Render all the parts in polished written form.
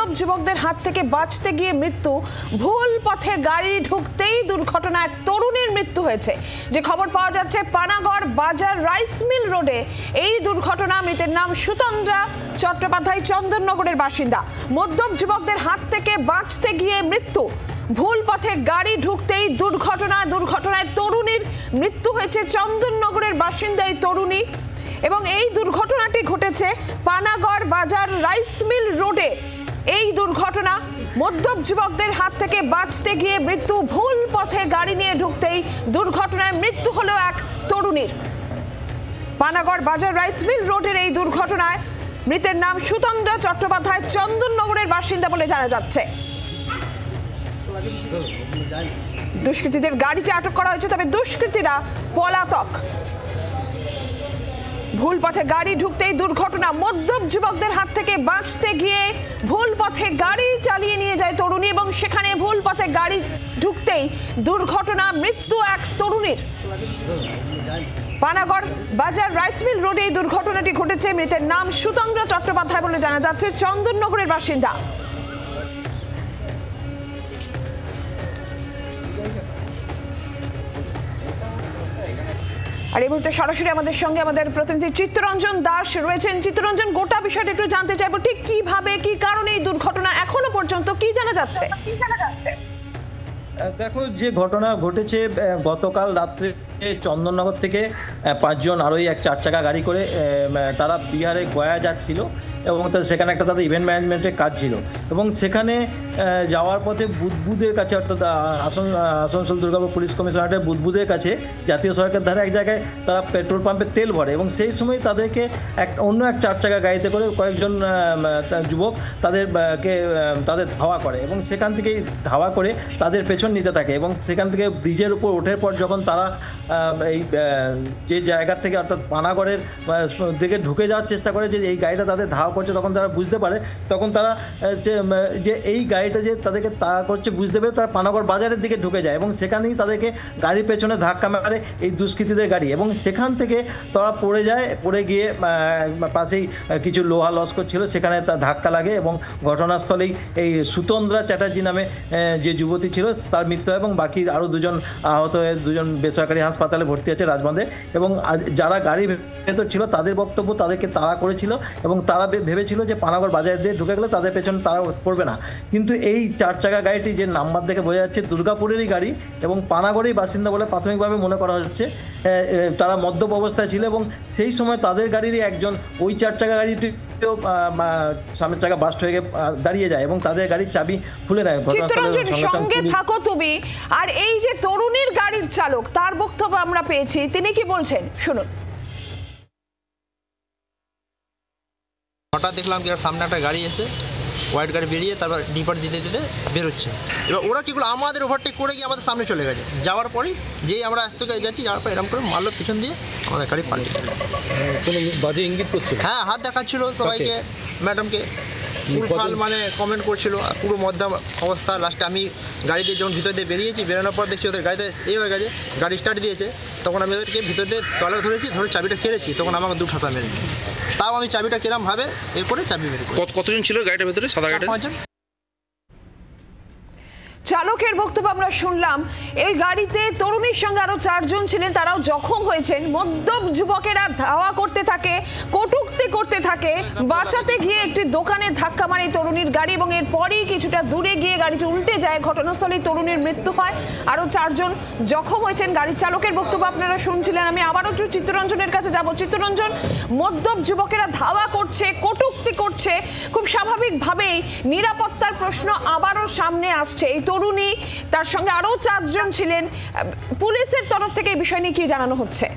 মদ্যপ যুবকদের হাত থেকে বাঁচতে গিয়ে মৃত্যু। ভুল পথে গাড়ি ঢুকতেই দুর্ঘটনা, এক তরুণীর মৃত্যু হয়েছে। যে খবর পাওয়া যাচ্ছে পানাগড় বাজার রাইস মিল রোডে এই দুর্ঘটনা। মৃতের নাম সুতন্দ্রা চট্টোপাধ্যায়, চন্দননগরের বাসিন্দা। মদ্যপ যুবকদের হাত থেকে বাঁচতে গিয়ে মৃত্যু। ভুল পথে গাড়ি ঢুকতেই দুর্ঘটনায় তরুণীর মৃত্যু হয়েছে। চন্দননগরের বাসিন্দা এই তরুণী, এবং এই দুর্ঘটনাটি ঘটেছে পানাগড় বাজার রাইস মিল রোডে। এই দুর্ঘটনা, মদ্যপ যুবকদের হাত থেকে বাঁচতে গিয়ে মৃত্যু। ভুল পথে গাড়ি নিয়ে ঢুকতেই দুর্ঘটনায় মৃত্যু হলো এক তরুণীর। পানাগড় বাজার রাইস মিল রোডের এই দুর্ঘটনায় মৃতের নাম সুতন্দ্রা চট্টোপাধ্যায়, চন্দননগরের বাসিন্দা বলে জানা যাচ্ছে। দুষ্কৃতীদের গাড়িটি আটক করা হয়েছে, তবে দুষ্কৃতীরা পলাতক। ভুল পথে গাড়ি ঢুকতেই দুর্ঘটনা। মদ্যপ যুবকদের হাত থেকে বাঁচতে গিয়ে ভুল পথে গাড়ি চালিয়ে নিয়ে যায় তরুণী, এবং সেখানে ভুল পথে গাড়ি ঢুকতেই দুর্ঘটনা, মৃত্যু এক তরুণীর। পানাগড় বাজার রাইস মিল রোডে এই দুর্ঘটনাটি ঘটেছে। মৃতের নাম সুতন্দ্রা চট্টোপাধ্যায় বলে জানা যাচ্ছে, চন্দননগরের বাসিন্দা। আর এই মুহূর্তে সরাসরি আমাদের সঙ্গে আমাদের প্রতিনিধি চিত্তরঞ্জন দাস রয়েছেন। চিত্তরঞ্জন, গোটা বিষয়টা একটু জানতে চাইবো, ঠিক কিভাবে, কি কারণে এই দুর্ঘটনা, এখনো পর্যন্ত কি জানা যাচ্ছে? দেখো, যে ঘটনা ঘটেছে গতকাল রাত্রে চন্দননগর থেকে 5 জন আরোহী এক 4 চাকা গাড়ি করে তারা বিহারে গয়া যাচ্ছিল, এবং সেখানে একটা তাদের ইভেন্ট ম্যানেজমেন্টের কাজ ছিল, এবং সেখানে যাওয়ার পথে বুদবুদের কাছে, অর্থাৎ আসানসোল দুর্গাপুর পুলিশ কমিশনারেটের বুদবুদের কাছে জাতীয় সড়কের ধারে এক জায়গায় তারা পেট্রোল পাম্পে তেল ভরে, এবং সেই সময় তাদেরকে অন্য এক 4 চাকা গাড়িতে করে কয়েকজন যুবক তাদের ধাওয়া করে, এবং সেখান থেকেই ধাওয়া করে তাদের পেছন নিতে থাকে, এবং সেখান থেকে ব্রিজের উপর ওঠার পর যখন তারা এই যে জায়গা থেকে, অর্থাৎ পানাগড়ের দিকে ঢুকে যাওয়ার চেষ্টা করে, যে এই গাড়িটা তাদের ধাওয়া করছে, তখন তারা বুঝতে পারে, তখন তারা যে এই গাড়িটা যে তাদেরকে তাড়া করছে বুঝতে পেরে তারা পানাগড় বাজারের দিকে ঢুকে যায়, এবং সেখানেই তাদেরকে গাড়ির পেছনে ধাক্কা মারে এই দুষ্কৃতীদের গাড়ি, এবং সেখান থেকে তারা পড়ে যায়। পড়ে গিয়ে পাশেই কিছু লোহা লস্কর ছিল, সেখানে তার ধাক্কা লাগে, এবং ঘটনাস্থলেই এই সুতন্দ্রা চ্যাটার্জি নামে যে যুবতী ছিল তার মৃত্যু হয়, এবং বাকি আরও 2 জন আহত হয়ে 2 জন বেসরকারি হাসপাতালে ভর্তি আছে রাজবাঁধে। এবং যারা গাড়ির ভেতর ছিল তাদের বক্তব্য, তাদেরকে তাড়া করেছিল, এবং তারা ভেবেছিল যে পানাগড় বাজারে দিয়ে ঢুকে গেলে তাদের পেছনে তারা পড়বে না, কিন্তু এই 4 চাকা গাড়িটি, যে নাম্বার দেখে বোঝা যাচ্ছে দুর্গাপুরেরই গাড়ি এবং পানাগড়ের বাসিন্দা বলে প্রাথমিকভাবে মনে করা হচ্ছে, তারা মদ্যপ অবস্থায় ছিল, এবং সেই সময় তাদের গাড়িরই একজন ওই 4 চাকা গাড়িটি সামনের চাকা বাস্ট হয়ে দাঁড়িয়ে যায়, এবং তাদের গাড়ির চাবি খুলে নেয়। সঙ্গে থাকো তুমি। আর এই যে তরুণীর গাড়ির চালক, তার বক্তব্য আমরা পেয়েছি, তিনি কি বলছেন শুনুন। হঠাৎ দেখলাম কি সামনে একটা গাড়ি এসে হোয়াইট গাড়ি বেরিয়ে তারপর ডিপার দিতে দিতে বেরোচ্ছে। এবার ওরা কী করলো, আমাদের ওভারটেক করে গিয়ে আমাদের সামনে চলে গেছে। যাওয়ার পরেই যেই আমরা আজ থেকে গেছি, যাওয়ার পর এরকম করে মারলো পিছন দিয়ে, আমাদের গাড়ি পাল্টে দিল। কোনো বাজে ইঙ্গিত করছিল? হ্যাঁ, হাত দেখাচ্ছিল সবাইকে, ম্যাডামকে ফুলফাল মানে কমেন্ট করছিল, পুরো মধ্যম অবস্থা। লাস্টে আমি গাড়ি দিয়ে যখন ভিতর দিয়ে বেরিয়েছি, বেরোনোর পর দেখছি ওদের গাড়িতে হয়ে গেছে, গাড়ি স্টার্ট দিয়েছে, তখন আমি ওদেরকে ভিতর দিয়ে কলার ধরে চাবিটা কেড়েছি, তখন আমাকে 2 ঠাসা মেরেছি। তাও আমি চাবিটা কেরমভাবে করে চাবি মেরে। কতজন ছিল গাড়িটার ভেতরে? সাদা গাড়ি 5 জন। চালকের বক্তব্য আমরা শুনলাম। এই গাড়িতে তরুণীর সঙ্গে আরো 4 জন ছিলেন, তারাও জখম হয়েছেন। মদ্যপ যুবকেরা ধাওয়া করতে থাকে, কটূক্তি করতে থাকে, বাঁচাতে গিয়ে একটি দোকানে ধাক্কা মারে তরুণীর গাড়ি, এবং এরপরই কিছুটা দূরে গিয়ে গাড়িটি উল্টে যায়। ঘটনাস্থলে তরুণীর মৃত্যু হয়, আরো 4 জন জখম হয়েছেন। গাড়ির চালকের বক্তব্য আপনারা শুনছিলেন। আমি আবারও একটু চিত্তরঞ্জনের কাছে যাব। চিত্তরঞ্জন, মদ্যপ যুবকেরা ধাওয়া করছে, কটূক্তি করছে, খুব স্বাভাবিকভাবেই নিরাপত্তার প্রশ্ন আবারও সামনে আসছে। এই তরুণী, তার সঙ্গে আরো 4 জন ছিলেন। পুলিশের তরফ থেকে এই বিষয় নিয়ে কি জানানো হচ্ছে?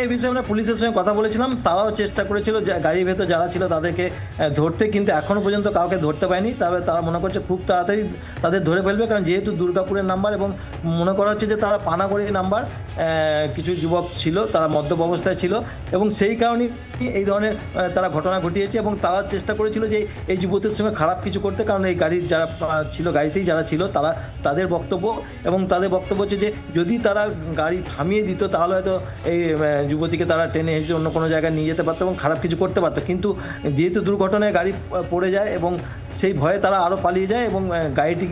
এই বিষয়ে আমরা পুলিশের সঙ্গে কথা বলেছিলাম, তারাও চেষ্টা করেছিল গাড়ির ভেতর যারা ছিল তাদেরকে ধরতে, কিন্তু এখনো পর্যন্ত কাউকে ধরতে পারেনি। তবে তারা মনে করছে খুব তাড়াতাড়ি তাদের ধরে ফেলবে, কারণ যেহেতু দুর্গাপুরের নাম্বার, এবং মনে করা হচ্ছে যে তারা পানাগড়ের নাম্বার। কিছু যুবক ছিল, তারা মদ্যপ অবস্থায় ছিল, এবং সেই কারণেই এই ধরনের তারা ঘটনা ঘটিয়েছে, এবং তারা চেষ্টা করেছিল যে এই যুবতীর সঙ্গে খারাপ কিছু করতে, কারণ এই গাড়ির যারা ছিল, গাড়িতেই যারা ছিল তাদের বক্তব্য, এবং তাদের বক্তব্য হচ্ছে যে যদি তারা গাড়ি থামিয়ে দিত তাহলে হয়তো এই যুবতীকে তারা টেনে হেঁচে অন্য কোনো জায়গায় নিয়ে যেতে পারতো এবং খারাপ কিছু করতে পারতো, কিন্তু যেহেতু দুর্ঘটনায় গাড়ি পড়ে যায় এবং সেই ভয়ে তারা আরও পালিয়ে যায় এবং গাড়িটি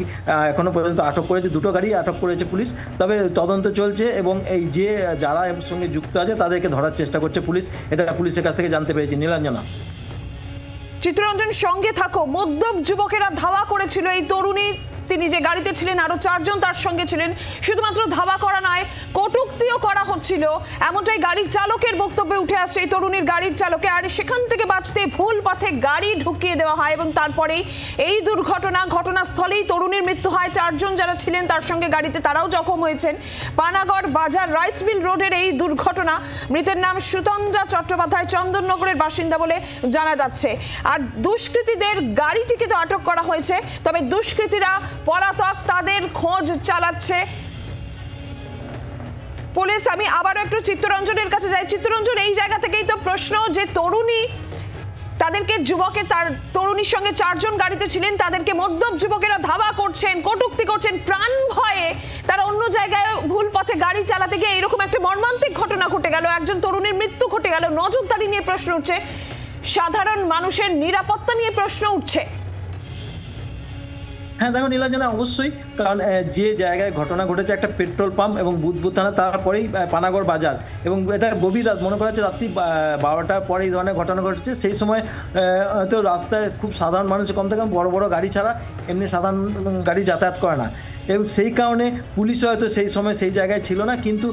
এখনো পর্যন্ত আটক করেছে, দুটো গাড়ি আটক করেছে পুলিশ। তবে তদন্ত চলছে এবং এই যে যারা এর সঙ্গে যুক্ত আছে তাদেরকে ধরার চেষ্টা করছে পুলিশ, এটা পুলিশের কাছ থেকে জানতে পেরেছি। নীলাঞ্জনা, চিত্তরঞ্জন সঙ্গে থাকো। মদ্যপ যুবকেরা ধাওয়া করেছিল এই তরুণী, তিনি যে গাড়িতে ছিলেন আরো 4 জন তার সঙ্গে ছিলেন। শুধুমাত্র ধাওয়া করা নয়, কটূক্তিও করা হচ্ছিল, এমনটাই গাড়ির চালকের বক্তব্যে উঠে আসছে এই তরুণীর গাড়ির চালকে। আর সেখান থেকে বাঁচতে ভুল পথে গাড়ি ঢুকিয়ে দেওয়া হয় এবং তারপরেই এই ঘটনাস্থলেই তরুণীর মৃত্যু হয়। 4 জন যারা ছিলেন তার সঙ্গে গাড়িতে তারাও জখম হয়েছেন। পানাগড় বাজার রাইস মিল রোডের এই দুর্ঘটনা। মৃতের নাম সুতন্দ্রা চট্টোপাধ্যায়, চন্দননগরের বাসিন্দা বলে জানা যাচ্ছে। আর দুষ্কৃতীদের গাড়িটিকে তো আটক করা হয়েছে, তবে দুষ্কৃতীরা পলাতক, তাদের খোঁজ চালাচ্ছে পুলিশ। আমি আবারও একটু চিত্তরঞ্জনের কাছে যাই। চিত্তরঞ্জন, এই জায়গা থেকেই তো প্রশ্ন যে তরুণী, তাদেরকে তার তরুণীর সঙ্গে 4 জন গাড়িতে ছিলেন, তাদেরকে মদ্যপ যুবকেরা ধাওয়া করছেন, কটূক্তি করছেন, প্রাণ ভয়ে তারা অন্য জায়গায় ভুল পথে গাড়ি চালাতে গিয়ে এরকম একটা মর্মান্তিক ঘটনা ঘটে গেল, একজন তরুণীর মৃত্যু ঘটে গেল। নজরদারি নিয়ে প্রশ্ন উঠছে, সাধারণ মানুষের নিরাপত্তা নিয়ে প্রশ্ন উঠছে। হ্যাঁ দেখো নীলাঞ্জনা, অবশ্যই, কারণ যে জায়গায় ঘটনা ঘটেছে একটা পেট্রোল পাম্প এবং বুধবুধ থানা, তারপরেই পানাগড় বাজার, এবং এটা গভীর রাত, মনে করা হচ্ছে রাত্রি 12টার পরে এই ধরনের ঘটনা ঘটেছে। সেই সময় হয়তো রাস্তায় খুব সাধারণ মানুষের কম থেকে কম বড় বড় গাড়ি ছাড়া এমনি সাধারণ গাড়ি যাতায়াত করে না, এবং সেই কারণে পুলিশ হয়তো সেই সময় সেই জায়গায় ছিল না। কিন্তু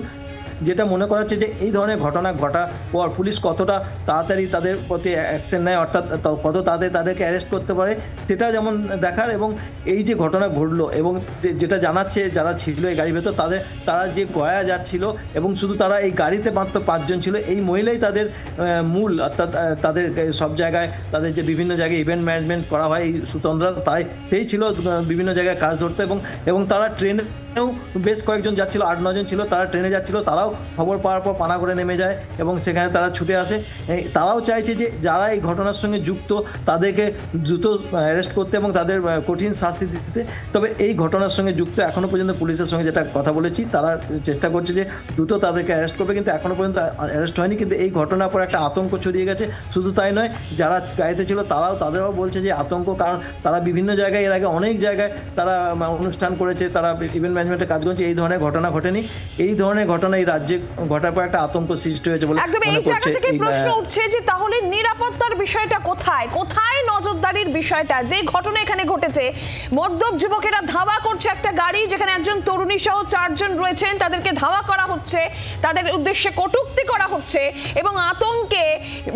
যেটা মনে করা হচ্ছে যে এই ধরনের ঘটনা ঘটার পর পুলিশ কতটা তাড়াতাড়ি তাদের প্রতি অ্যাকশন নেয়, অর্থাৎ কত তাড়াতাড়ি তাদেরকে অ্যারেস্ট করতে পারে, সেটা যেমন দেখার। এবং এই যে ঘটনা ঘটলো এবং যেটা জানাচ্ছে যারা ছিল এই গাড়ির ভেতর, তারা যে গয়া যাচ্ছিল এবং শুধু তারা এই গাড়িতে মাত্র 5 জন ছিল, এই মহিলাই তাদের মূল, অর্থাৎ তাদের সব জায়গায় তাদের যে বিভিন্ন জায়গায় ইভেন্ট ম্যানেজমেন্ট করা হয়, এই সুতন্দ্রা সেই ছিল বিভিন্ন জায়গায় কাজ ধরতো। এবং তারা ট্রেনেও বেশ কয়েকজন যাচ্ছিল, 8-9 জন ছিল, তারা ট্রেনে যাচ্ছিল, তারাও খবর পাওয়ার পর পানাগড়ে নেমে যায় এবং সেখানে তারা ছুটে আসে। তারাও চাইছে যে যারা এই ঘটনার সঙ্গে যুক্ত তাদেরকে দ্রুত অ্যারেস্ট করতে এবং তাদের কঠিন শাস্তি দিতে। তবে এই ঘটনার সঙ্গে যুক্ত এখনো পর্যন্ত পুলিশের সঙ্গে যেটা কথা বলেছি, তারা চেষ্টা করছে যে দ্রুত তাদেরকে অ্যারেস্ট করবে, কিন্তু এখনো পর্যন্ত অ্যারেস্ট হয়নি। কিন্তু এই ঘটনার পর একটা আতঙ্ক ছড়িয়ে গেছে। শুধু তাই নয়, যারা গাড়িতে ছিল তাদেরও বলছে যে আতঙ্ক, কারণ তারা বিভিন্ন জায়গায় এর আগে অনেক জায়গায় তারা অনুষ্ঠান করেছে, তারা ইভেন্ট ম্যানেজমেন্টের কাজ করছে, এই ধরনের ঘটনা ঘটেনি। এই ধরনের ঘটনা এই রাজ্যে ঘটার পর একটা আতঙ্ক সৃষ্টি হয়েছে বলে একদম এই জায়গা থেকে প্রশ্ন উঠছে যে তাহলে নিরাপত্তার বিষয়টা কোথায়, নজরদারির বিষয়টা? যে ঘটনা এখানে ঘটেছে, মদ্যপ যুবকেরা ধাওয়া করছে একটা গাড়ি, যেখানে একজন তরুণী সহ 4 জন রয়েছেন, তাদেরকে ধাওয়া করা হচ্ছে, তাদের উদ্দেশ্যে কটূক্তি করা হচ্ছে এবং আতঙ্কে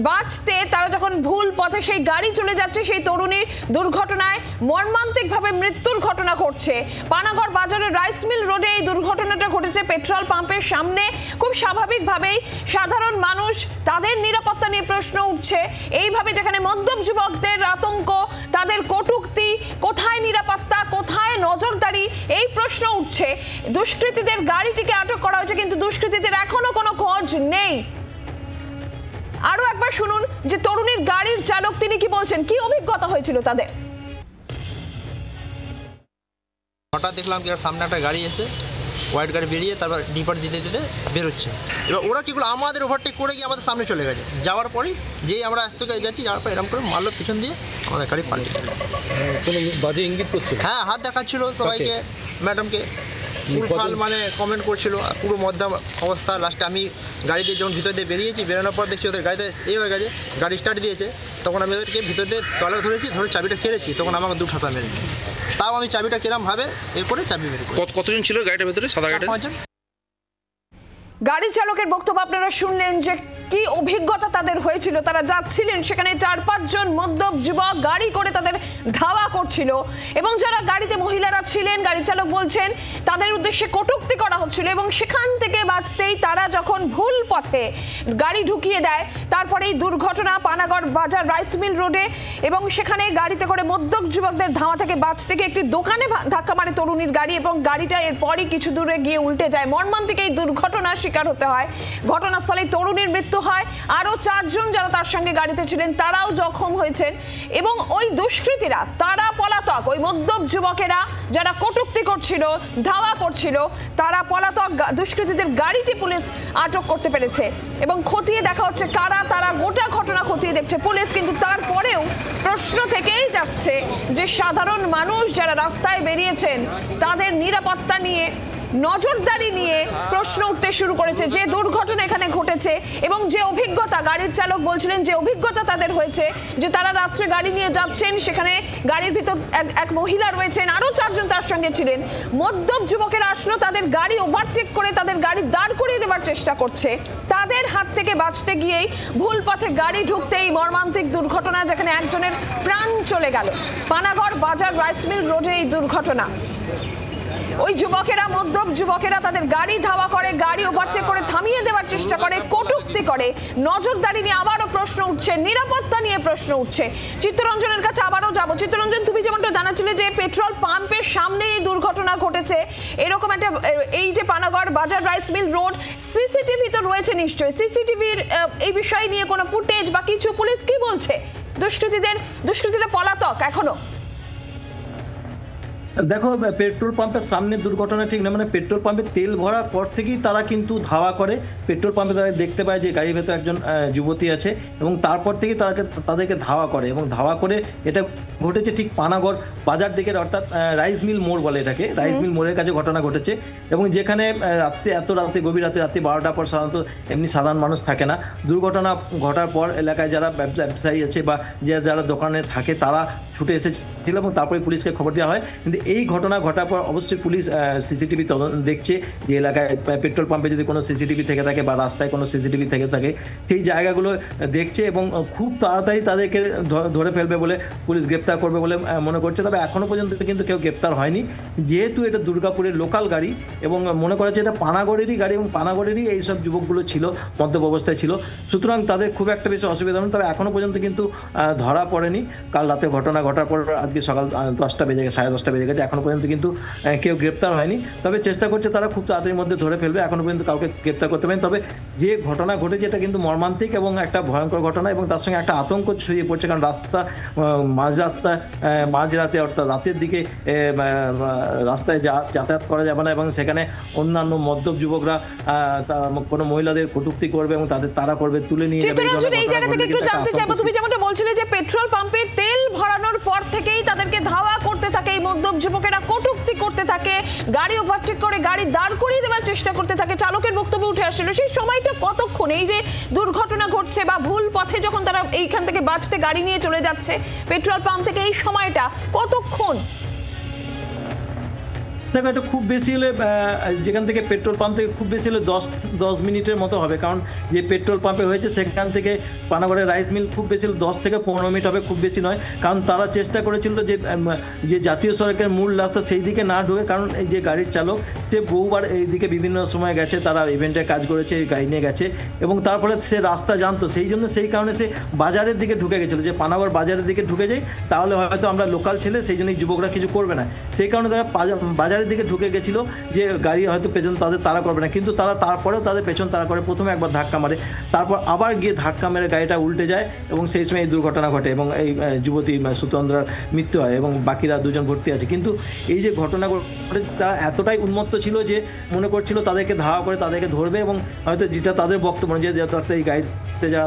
বাঁচতে তারা যখন ভুল পথে সেই গাড়ি চলে যাচ্ছে, সেই তরুণীর দুর্ঘটনায় মর্মান্তিকভাবে মৃত্যুর ঘটনা ঘটছে। পানাগড় বাজারের রাইস মিল রোডে এই দুর্ঘটনাটা ঘটেছে, পেট্রোল পাম্পের সামনে। খুব স্বাভাবিকভাবেই সাধারণ মানুষ, তাদের নিরাপত্তা নিয়ে প্রশ্ন উঠছে। এইভাবে যেখানে মদ্যপ যুবকদের আতঙ্ক, তাদের কটূক্তি, কোথায় নিরাপত্তা, কোথায় নজরদারি, এই প্রশ্ন উঠছে। দুষ্কৃতীদের গাড়িটিকে আটক করা হয়েছে, কিন্তু দুষ্কৃতীদের এখনো কোনো খোঁজ নেই। আরো একবার শুনুন যে তরুণীর গাড়ির চালক তিনি কি বলছেন, কি অভিজ্ঞতা হয়েছিল তাদের। হঠাৎ দেখলাম কি সামনে একটা গাড়ি এসে হোয়াইট গাড়ি বেরিয়ে তারপর ডিপার দিতে বেরোচ্ছে। এবার ওরা কীগুলো আমাদের ওভারটেক করে গিয়ে আমাদের সামনে চলে গেছে। যাওয়ার পরেই যেই আমরা আজ থেকে যাচ্ছি, যাওয়ার পর এরকম করে মারলো পিছন দিয়ে, আমাদের গাড়ি পাল্টে দিল। কোনো বাজে ইঙ্গিত করছিল? হ্যাঁ, হাত দেখাচ্ছিল সবাইকে, ম্যাডামকে মানে কমেন্ট করছিল, পুরো মধ্যম অবস্থা। লাস্টে আমি গাড়িতে যখন ভিতর দিয়ে বেরিয়েছি, বেরোনোর পর দেখছি ওদের গাড়িতে হয়ে গেছে, গাড়ি স্টার্ট দিয়েছে। তখন আমি ওদেরকে ভিতর দিয়ে কলার ধরে চাবিটা কেড়েছি, তখন আমাকে 2 ঠাসা মেরেছি। তাও আমি চাবিটা কেরাম ভাবে এরপরে চাবি মেরে। কতজন ছিল গাড়িটার ভেতরে, সাদা গাড়িতে? 5 জন। গাড়ি চালকের বক্তব্য আপনারা শুনলেন যে কি অভিজ্ঞতা তাদের হয়েছিল। তারা যাচ্ছিলেন, সেখানে 4-5 জন মদ্যপ যুবক গাড়ি করে তাদের ধাওয়া করছিল এবং যারা গাড়িতে মহিলারা ছিলেন, গাড়ি চালক বলছেন তাদের উদ্দেশ্যে কটূক্তি করা হচ্ছিল এবং সেখান থেকে বাঁচতেই তারা যখন ভুল পথে গাড়ি ঢুকিয়ে দেয়, তারপরে এই দুর্ঘটনা পানাগড় বাজার রাইস মিল রোডে। এবং সেখানে গাড়িতে করে মদ্যপ যুবকদের ধাওয়া থেকে বাঁচতে গিয়ে একটি দোকানে ধাক্কা মারে তরুণীর গাড়ি এবং গাড়িটা এরপরই কিছু দূরে গিয়ে উল্টে যায়। মর্মান্তিক এই দুর্ঘটনার শিকার হতে হয়। ঘটনাস্থলে তরুণীর মৃত্যু হয়, আরো 4 জন যারা তার সঙ্গে গাড়িতে ছিলেন তারাও জখম হয়েছেন। এবং ওই দুষ্কৃতীরা যুবকেরা তারা পলাতক, ওই মদ্যপ যুবকেরা যারা কটূক্তি করছিল, ধাওয়া করছিল, তারা পলাতক। দুষ্কৃতীদের গাড়িটি পুলিশ আটক করতে পেরেছে এবং খতিয়ে দেখা হচ্ছে কারা তারা, গোটা ঘটনা খতিয়ে দেখছে পুলিশ। কিন্তু তারপরেও প্রশ্ন থেকেই যাচ্ছে যে সাধারণ মানুষ যারা রাস্তায় বেরিয়েছেন তাদের নিরাপত্তা নিয়ে, নজরদারি নিয়ে প্রশ্ন উঠতে শুরু করেছে। যে দুর্ঘটনা এখানে ঘটেছে এবং যে অভিজ্ঞতা, গাড়ির চালক বলছিলেন যে অভিজ্ঞতা তাদের হয়েছে, যে তারা রাত্রে গাড়ি নিয়ে যাচ্ছেন, সেখানে গাড়ির ভিতর এক মহিলা রয়েছেন, আরো 4 জন তার সঙ্গে ছিলেন। মদ্যপ যুবকেরা আসলো, তাদের গাড়ি ওভারটেক করে তাদের গাড়ি দাঁড় করিয়ে দেওয়ার চেষ্টা করছে। তাদের হাত থেকে বাঁচতে গিয়েই ভুল পথে গাড়ি ঢুকতেই মর্মান্তিক দুর্ঘটনা, যেখানে একজনের প্রাণ চলে গেল। পানাগড় বাজার রাইসমিল রোডে এই দুর্ঘটনা। ওই যুবকেরা, মদ্যপ যুবকেরা তাদের গাড়ি ধাওয়া করে, গাড়ি ওভারটেক করে থামিয়ে দেওয়ার চেষ্টা করে, কটূক্তি করে। নজরদারি নিয়ে আবারও প্রশ্ন উঠছে, নিরাপত্তা নিয়ে প্রশ্ন উঠছে। চিত্তরঞ্জনের কাছে আবারও যাব। চিত্তরঞ্জন, তুমি যেমনটা জানাচ্ছিলে যে পেট্রোল পাম্পের সামনে এই দুর্ঘটনা ঘটেছে, এরকম একটা, এই যে পানাগড় বাজার রাইস মিল রোড, সিসিটিভি তো রয়েছে নিশ্চয়ই, সিসিটিভির এই বিষয় নিয়ে কোনো ফুটেজ বা কিছু, পুলিশ কি বলছে? দুষ্কৃতীরা পলাতক এখনো? দেখো, পেট্রোল পাম্পের সামনে দুর্ঘটনা ঠিক না, মানে পেট্রোল পাম্পে তেল ভরার পর থেকেই তারা কিন্তু ধাওয়া করে। পেট্রোল পাম্পে তারা দেখতে পায় যে গাড়ির ভেতর একজন যুবতী আছে এবং তারপর থেকেই তাদেরকে ধাওয়া করে। এবং ধাওয়া করে এটা ঘটেছে ঠিক পানাগড় বাজার দিকের, অর্থাৎ রাইস মিল মোড় বলে এটাকে, রাইস মিল মোড়ের কাছে ঘটনা ঘটেছে। এবং যেখানে এত রাতে, গভীর রাতে, রাত্রি 12টার পর সাধারণত এমনি সাধারণ মানুষ থাকে না। দুর্ঘটনা ঘটার পর এলাকায় যারা ব্যবসায়ী আছে বা যারা দোকানে থাকে তারা ছুটে এসেছিল এবং তারপরে পুলিশকে খবর দেওয়া হয়। কিন্তু এই ঘটনা ঘটার পর অবশ্যই পুলিশ সিসিটিভি দেখছে যে এলাকায় পেট্রোল পাম্পে যদি কোনো সিসিটিভি থেকে থাকে বা রাস্তায় কোনো সিসিটিভি থেকে থাকে, সেই জায়গাগুলো দেখছে এবং খুব তাড়াতাড়ি তাদেরকে ধরে ফেলবে বলে, পুলিশ গ্রেপ্তার করবে বলে মনে করছে। তবে এখনো পর্যন্ত কিন্তু কেউ গ্রেপ্তার হয়নি, যেহেতু এটা দুর্গাপুরের লোকাল গাড়ি এবং মনে করা হচ্ছে এটা পানাগড়েরই গাড়ি এবং পানাগড়েরই এইসব যুবকগুলো ছিল, মদ্যপ অবস্থায় ছিল, সুতরাং তাদের খুব একটা বেশি অসুবিধা নেই। তবে এখনো পর্যন্ত কিন্তু ধরা পড়েনি। কাল রাতে ঘটনা ঘটার পর আজকে সকাল 10টা বেজে গেছে, 10:30 বেজে গেছে, এখনো পর্যন্ত কিন্তু কেউ গ্রেপ্তার হয়নি। তবে চেষ্টা করছে তারা খুব তাড়াতাড়ির মধ্যে ধরে ফেলবে, এখনো পর্যন্ত কাউকে গ্রেপ্তার করতে পারেনি। তবে যে ঘটনা ঘটেছে এটা কিন্তু মর্মান্তিক এবং একটা ভয়ঙ্কর ঘটনা এবং তার সঙ্গে একটা আতঙ্ক ছড়িয়ে পড়ছে। কারণ রাস্তা মাঝরাতে অর্থাৎ রাতের দিকে রাস্তায় যাতায়াত করা যাবে না এবং সেখানে অন্যান্য মদ্যপ যুবকরা কোনো মহিলাদের কটূক্তি করবে এবং তারা করবে, তুলে নিয়ে যাবে। এই জায়গা থেকে একটু জানতে চাইবো, তুমি যেমনটা বলছিলে যে পেট্রোল পাম্পে তেল ভরানোর পর থেকেই তাদেরকে ধাওয়া করতে থাকে এই মদ্যপ যুবকেরা, কটূক্তি করতে থাকে, গাড়ি ওভারটেক করে গাড়ি দাঁড় করিয়ে দেওয়ার চেষ্টা করতে থাকে, চালকের বক্তব্য উঠে আসছিল। সেই সময়টা কতক্ষণ, এই যে দুর্ঘটনা ঘটছে বা ভুল পথে যখন তারা এইখান থেকে বাঁচতে গাড়ি নিয়ে চলে যাচ্ছে পেট্রোল পাম্প থেকে, এই সময়টা কতক্ষণ? দেখো, এটা খুব বেশি হলে যেখান থেকে পেট্রোল পাম্প থেকে খুব বেশি হলে 10 মিনিটের মতো হবে। কারণ যে পেট্রোল পাম্পে হয়েছে সেখান থেকে পানাগড়ের রাইস মিল খুব বেশি হলে 10 থেকে 15 মিনিট হবে, খুব বেশি নয়। কারণ তারা চেষ্টা করেছিল যে জাতীয় সড়কের মূল রাস্তা সেই দিকে না ঢুকে, কারণ এই যে গাড়ির চালক সে বহুবার এই দিকে বিভিন্ন সময় গেছে, তারা ইভেন্টে কাজ করেছে, গাড়ি নিয়ে গেছে এবং তারপরে সে রাস্তা জানতো, সেই কারণে সে বাজারের দিকে ঢুকে গেছিলো, যে পানাগড় বাজারের দিকে ঢুকে যাই তাহলে হয়তো আমরা লোকাল ছেলে, সেই জন্যই যুবকরা কিছু করবে না, সেই কারণে তারা বাজারের দিকে ঢুকে গেছিল যে গাড়ি হয়তো পেছন তাদের তাড়া করবে না। কিন্তু তারা তারপরেও তাদের পেছন তাড়া করে, প্রথমে একবার ধাক্কা মারে, তারপর আবার গিয়ে ধাক্কা মেরে গাড়িটা উল্টে যায় এবং সেই সময় এই দুর্ঘটনা ঘটে এবং এই যুবতী সুতন্দ্রার মৃত্যু হয় এবং বাকিরা 2 জন ভর্তি আছে। কিন্তু এই যে ঘটনা ঘটে তারা এতটাই উন্মত্ত ছিল যে মনে করছিল তাদেরকে ধাওয়া করে তাদেরকে ধরবে এবং হয়তো যেটা তাদের বক্তব্য যে এই গাড়িতে যারা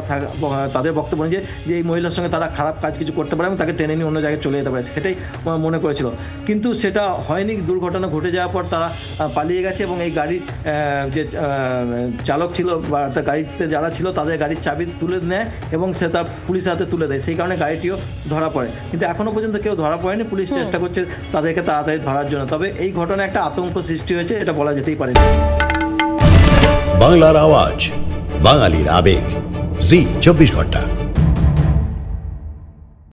তাদের বক্তব্য যে এই মহিলার সঙ্গে তারা খারাপ কাজ কিছু করতে পারে এবং তাকে টেনে নিয়ে অন্য জায়গায় চলে যেতে পারে, সেটাই মনে করেছিল। কিন্তু সেটা হয়নি, দুর্ঘটনা ঘটে যাওয়ার পর তারা পালিয়ে গেছে এবং এই গাড়ির যে চালক ছিল বা গাড়িতে যারা ছিল তাদের গাড়ির চাবি তুলে নেয় এবং সে তার পুলিশের হাতে তুলে দেয়, সেই কারণে গাড়িটিও ধরা পড়ে। কিন্তু এখনো পর্যন্ত কেউ ধরা পড়েনি, পুলিশ চেষ্টা করছে তাদেরকে তাড়াতাড়ি ধরার জন্য। তবে এই ঘটনায় একটা আতঙ্ক সৃষ্টি হয়েছে, এটা বলা যেতেই পারে। বাংলার আওয়াজ, বাঙালির আবেগ, জি 24 ঘন্টা।